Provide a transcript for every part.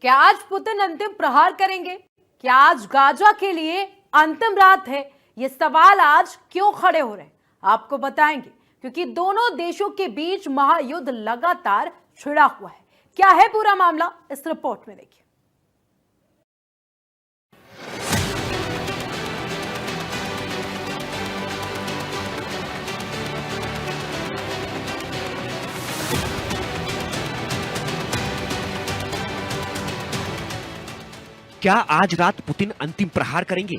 क्या आज पुतिन अंतिम प्रहार करेंगे? क्या आज गाजा के लिए अंतिम रात है? ये सवाल आज क्यों खड़े हो रहे हैं आपको बताएंगे, क्योंकि दोनों देशों के बीच महायुद्ध लगातार छिड़ा हुआ है। क्या है पूरा मामला, इस रिपोर्ट में देखिए। क्या आज रात पुतिन अंतिम प्रहार करेंगे?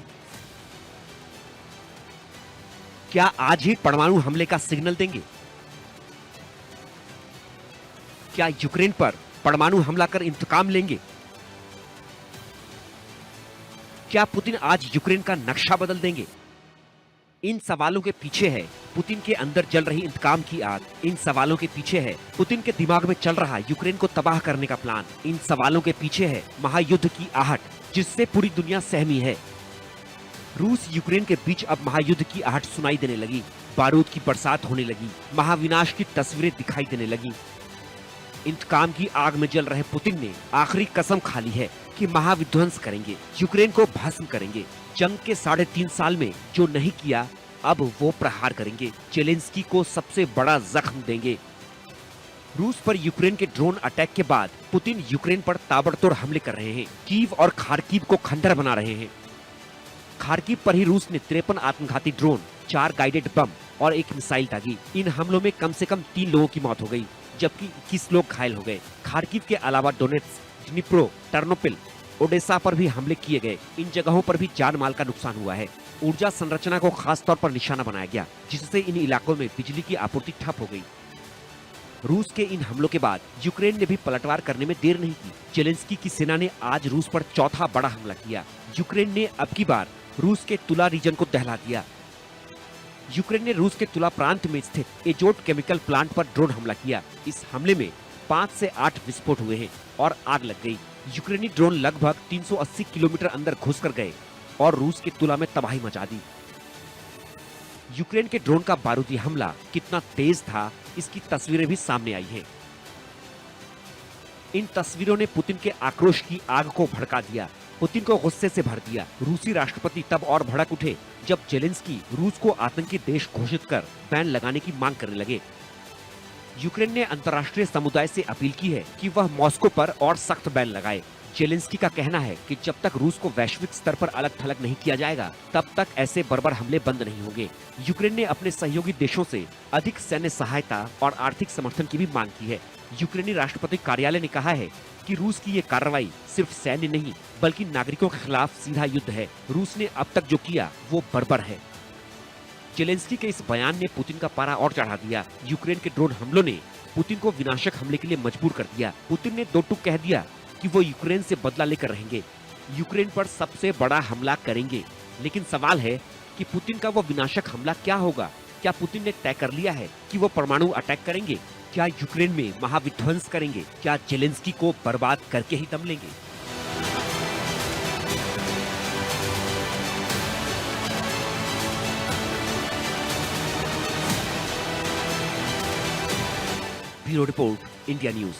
क्या आज ही परमाणु हमले का सिग्नल देंगे? क्या यूक्रेन पर परमाणु हमला कर इंतकाम लेंगे? क्या पुतिन आज यूक्रेन का नक्शा बदल देंगे? इन सवालों के पीछे है पुतिन के अंदर जल रही इंतकाम की आग। इन सवालों के पीछे है पुतिन के दिमाग में चल रहा यूक्रेन को तबाह करने का प्लान। इन सवालों के पीछे है महायुद्ध की आहट, जिससे पूरी दुनिया सहमी है। रूस यूक्रेन के बीच अब महायुद्ध की आहट सुनाई देने लगी। बारूद की बरसात होने लगी। महाविनाश की तस्वीरें दिखाई देने लगी। इंतकाम की आग में जल रहे पुतिन ने आखिरी कसम खा ली है कि महाविध्वंस करेंगे, यूक्रेन को भस्म करेंगे। जंग के 3.5 साल में जो नहीं किया, अब वो प्रहार करेंगे। जेलेंस्की को सबसे बड़ा जख्म देंगे। रूस पर यूक्रेन के ड्रोन अटैक के बाद पुतिन यूक्रेन पर ताबड़तोड़ हमले कर रहे हैं। कीव और खार्किव को खंडर बना रहे हैं। खार्किव पर ही रूस ने 53 आत्मघाती ड्रोन, 4 गाइडेड बम और 1 मिसाइल दागी। इन हमलों में कम से कम 3 लोगों की मौत हो गई, जबकि 21 लोग घायल हो गए। खार्किव के अलावा डोनेट्स्क, डिनिप्रो, टर्नोपिल, ओडेसा पर भी हमले किए गए। इन जगहों पर भी जान माल का नुकसान हुआ है। ऊर्जा संरचना को खास तौर पर निशाना बनाया गया, जिससे इन इलाकों में बिजली की आपूर्ति ठप हो गई। रूस के इन हमलों के बाद यूक्रेन ने भी पलटवार करने में देर नहीं की। जेलेंस्की की सेना ने आज रूस पर चौथा बड़ा हमला किया। यूक्रेन ने अब की बार रूस के तुला रीजन को दहला दिया। यूक्रेन ने रूस के तुला प्रांत में स्थित एजोट केमिकल प्लांट पर ड्रोन हमला किया। इस हमले में 5 से 8 विस्फोट हुए हैं और आग लग गई। यूक्रेनी ड्रोन लगभग 380 किलोमीटर अंदर घुसकर गए और रूस के तुला में तबाही मचा दी। यूक्रेन के ड्रोन का बारूदी हमला कितना तेज था, इसकी तस्वीरें भी सामने आई हैं। इन तस्वीरों ने पुतिन के आक्रोश की आग को भड़का दिया, पुतिन को गुस्से से भर दिया। रूसी राष्ट्रपति तब और भड़क उठे जब जेलेंस्की रूस को आतंकी देश घोषित कर बैन लगाने की मांग करने लगे। यूक्रेन ने अंतर्राष्ट्रीय समुदाय से अपील की है कि वह मॉस्को पर और सख्त बैन लगाए। जेलेंस्की का कहना है कि जब तक रूस को वैश्विक स्तर पर अलग थलग नहीं किया जाएगा, तब तक ऐसे बर्बर हमले बंद नहीं होंगे। यूक्रेन ने अपने सहयोगी देशों से अधिक सैन्य सहायता और आर्थिक समर्थन की भी मांग की है। यूक्रेनी राष्ट्रपति कार्यालय ने कहा है कि रूस की ये कार्रवाई सिर्फ सैन्य नहीं, बल्कि नागरिकों के खिलाफ सीधा युद्ध है। रूस ने अब तक जो किया वो बर्बर है। जेलेंस्की के इस बयान ने पुतिन का पारा और चढ़ा दिया। यूक्रेन के ड्रोन हमलों ने पुतिन को विनाशक हमले के लिए मजबूर कर दिया। पुतिन ने 2 टूक कह दिया कि वो यूक्रेन से बदला लेकर रहेंगे, यूक्रेन पर सबसे बड़ा हमला करेंगे। लेकिन सवाल है कि पुतिन का वो विनाशक हमला क्या होगा? क्या पुतिन ने तय कर लिया है कि वो परमाणु अटैक करेंगे? क्या यूक्रेन में महाविध्वंस करेंगे? क्या जेलेंस्की को बर्बाद करके ही दम लेंगे? Bureau report, India news.